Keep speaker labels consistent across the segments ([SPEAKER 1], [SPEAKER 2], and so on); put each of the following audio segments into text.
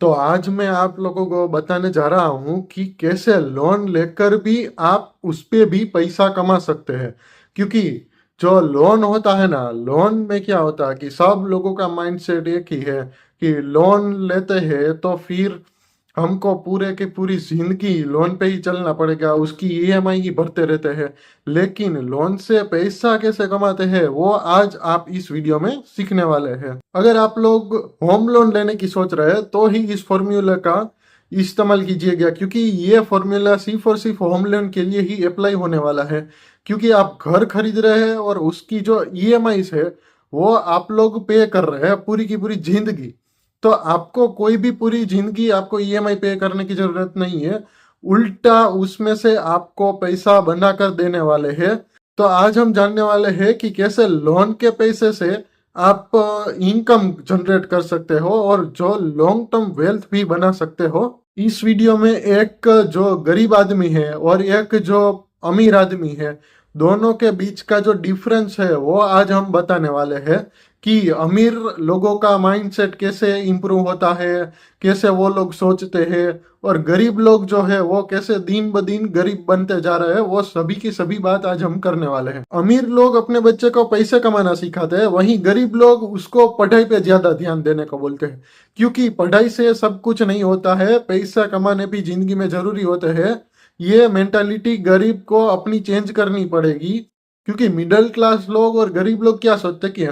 [SPEAKER 1] तो आज मैं आप लोगों को बताने जा रहा हूँ कि कैसे लोन लेकर भी आप उस पे भी पैसा कमा सकते हैं। क्योंकि जो लोन होता है ना, लोन में क्या होता है कि सब लोगों का माइंडसेट एक ही है कि लोन लेते हैं तो फिर हमको पूरे की पूरी जिंदगी लोन पे ही चलना पड़ेगा, उसकी ईएमआई ही भरते रहते हैं। लेकिन लोन से पैसा कैसे कमाते हैं वो आज आप इस वीडियो में सीखने वाले हैं। अगर आप लोग होम लोन लेने की सोच रहे हैं तो ही इस फॉर्मूले का इस्तेमाल कीजिएगा, क्योंकि ये फॉर्मूला सिर्फ और सिर्फ होम लोन के लिए ही अप्लाई होने वाला है। क्योंकि आप घर खरीद रहे हैं और उसकी जो ईएमआई है वो आप लोग पे कर रहे हैं पूरी की पूरी जिंदगी। तो आपको कोई भी पूरी जिंदगी आपको ईएमआई पे करने की जरूरत नहीं है, उल्टा उसमें से आपको पैसा बना कर देने वाले हैं। तो आज हम जानने वाले हैं कि कैसे लोन के पैसे से आप इनकम जनरेट कर सकते हो और जो लॉन्ग टर्म वेल्थ भी बना सकते हो। इस वीडियो में एक जो गरीब आदमी है और एक जो अमीर आदमी है, दोनों के बीच का जो डिफरेंस है वो आज हम बताने वाले हैं कि अमीर लोगों का माइंडसेट कैसे इंप्रूव होता है, कैसे वो लोग सोचते हैं, और गरीब लोग जो है वो कैसे दिन ब दिन गरीब बनते जा रहे हैं। वो सभी की सभी बात आज हम करने वाले हैं। अमीर लोग अपने बच्चे को पैसे कमाना सिखाते हैं, वहीं गरीब लोग उसको पढ़ाई पे ज्यादा ध्यान देने को बोलते हैं। क्योंकि पढ़ाई से सब कुछ नहीं होता है, पैसा कमाने भी जिंदगी में जरूरी होते हैं। ये मेंटालिटी गरीब को अपनी चेंज करनी पड़ेगी। क्योंकि मिडिल क्लास लोग और गरीब लोग क्या सोचते कि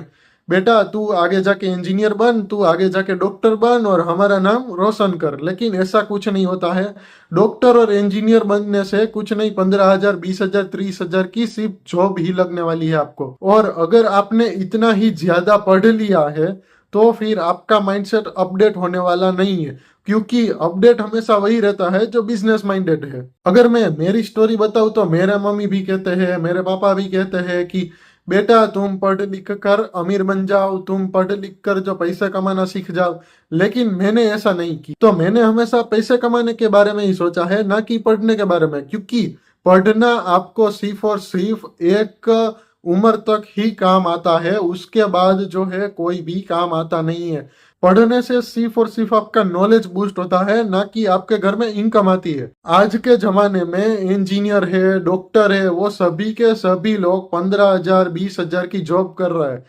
[SPEAKER 1] बेटा तू आगे जाके इंजीनियर बन, तू आगे जाके डॉक्टर बन और हमारा नाम रोशन कर। लेकिन ऐसा कुछ नहीं होता है। डॉक्टर और इंजीनियर बनने से कुछ नहीं, 15,000, 20,000, 30,000 की सिर्फ जॉब ही लगने वाली है आपको। और अगर आपने इतना ही ज्यादा पढ़ लिया है तो फिर आपका माइंडसेट अपडेट होने वाला नहीं है। क्योंकि अपडेट हमेशा वही रहता है जो बिजनेस माइंडेड है। अगर मैं मेरी स्टोरी बताऊं तो मेरे मम्मी भी कहते हैं, मेरे पापा भी कहते हैं कि बेटा तुम पढ़ लिख कर अमीर बन जाओ, तुम पढ़ लिख कर जो पैसा कमाना सीख जाओ। लेकिन मैंने ऐसा नहीं की। तो मैंने हमेशा पैसे कमाने के बारे में ही सोचा है, ना कि पढ़ने के बारे में। क्योंकि पढ़ना आपको सिर्फ और सिर्फ एक उम्र तक ही काम आता है, उसके बाद जो है कोई भी काम आता नहीं है। पढ़ने से सिर्फ और सिर्फ आपका नॉलेज बूस्ट होता है, ना कि आपके घर में इनकम आती है। आज के जमाने में इंजीनियर है, डॉक्टर है, वो सभी के सभी लोग 15,000, 20,000 की जॉब कर रहे हैं।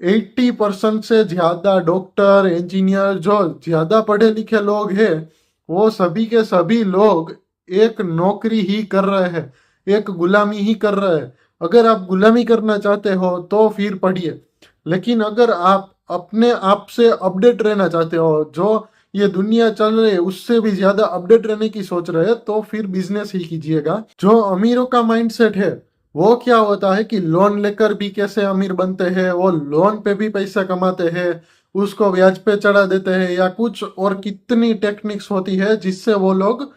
[SPEAKER 1] 80% से ज्यादा डॉक्टर इंजीनियर जो ज्यादा पढ़े लिखे लोग हैं, वो सभी के सभी लोग एक नौकरी ही कर रहे हैं, एक गुलामी ही कर रहे हैं। अगर आप गुलामी करना चाहते हो तो फिर पढ़िए। लेकिन अगर आप अपने आप से अपडेट रहना चाहते हो, जो ये दुनिया चल रही है उससे भी ज्यादा अपडेट रहने की सोच रहे हैं, तो फिर बिजनेस ही कीजिएगा। जो अमीरों का माइंडसेट है वो क्या होता है कि लोन लेकर भी कैसे अमीर बनते हैं, वो लोन पे भी पैसा कमाते हैं, उसको ब्याज पे चढ़ा देते हैं, या कुछ और कितनी टेक्निक्स होती है जिससे वो लोग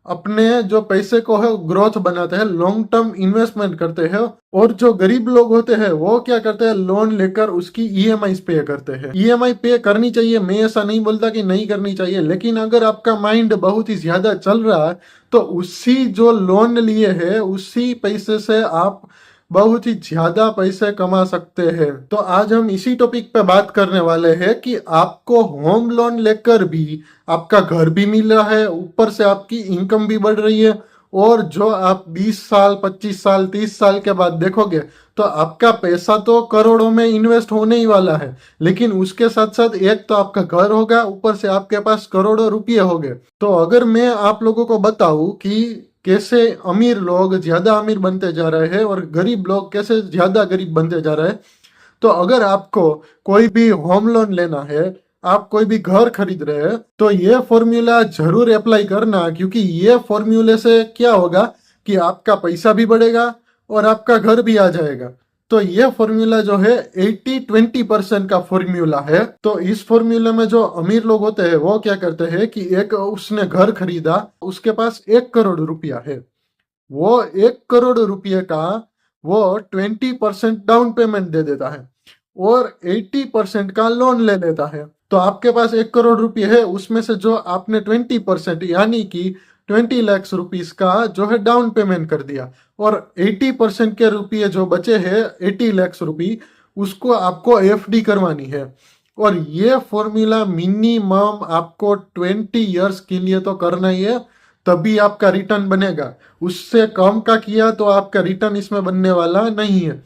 [SPEAKER 1] अपने जो पैसे को है ग्रोथ बनाते हैं, लॉन्ग टर्म इन्वेस्टमेंट करते हैं। और जो गरीब लोग होते हैं वो क्या करते हैं, लोन लेकर उसकी ईएमआई पे करते हैं। ईएमआई पे करनी चाहिए, मैं ऐसा नहीं बोलता कि नहीं करनी चाहिए, लेकिन अगर आपका माइंड बहुत ही ज्यादा चल रहा है तो उसी जो लोन लिए है उसी पैसे से आप बहुत ही ज्यादा पैसे कमा सकते हैं। तो आज हम इसी टॉपिक पे बात करने वाले हैं कि आपको होम लोन लेकर भी आपका घर भी मिल रहा है, ऊपर से आपकी इनकम भी बढ़ रही है। और जो आप 20 साल, 25 साल, 30 साल के बाद देखोगे तो आपका पैसा तो करोड़ों में इन्वेस्ट होने ही वाला है। लेकिन उसके साथ साथ एक तो आपका घर होगा, ऊपर से आपके पास करोड़ों रुपये होंगे। तो अगर मैं आप लोगों को बताऊं कि कैसे अमीर लोग ज्यादा अमीर बनते जा रहे हैं और गरीब लोग कैसे ज्यादा गरीब बनते जा रहे हैं, तो अगर आपको कोई भी होम लोन लेना है, आप कोई भी घर खरीद रहे हैं, तो ये फॉर्मूला जरूर अप्लाई करना। क्योंकि ये फॉर्मूले से क्या होगा कि आपका पैसा भी बढ़ेगा और आपका घर भी आ जाएगा। तो ये फॉर्मूला जो है 80-20% का फॉर्मूला है। तो इस फॉर्मूले में जो अमीर लोग होते हैं वो क्या करते हैं कि एक उसने घर खरीदा, उसके पास 1 करोड़ रुपया है, वो 1 करोड़ रुपये का वो 20% डाउन पेमेंट दे देता है और 80% का लोन ले लेता है। तो आपके पास 1 करोड़ रुपये है, उसमें से जो आपने 20% यानी कि 20 लाख रुपीस का जो है डाउन पेमेंट कर दिया, और 80% के रुपये जो बचे हैं, 80 लाख रुपये, उसको आपको एफडी करवानी है। और ये फॉर्मूला मिनिमम आपको 20 इयर्स के लिए तो करना ही है, तभी आपका रिटर्न बनेगा। उससे कम का किया तो आपका रिटर्न इसमें बनने वाला नहीं है।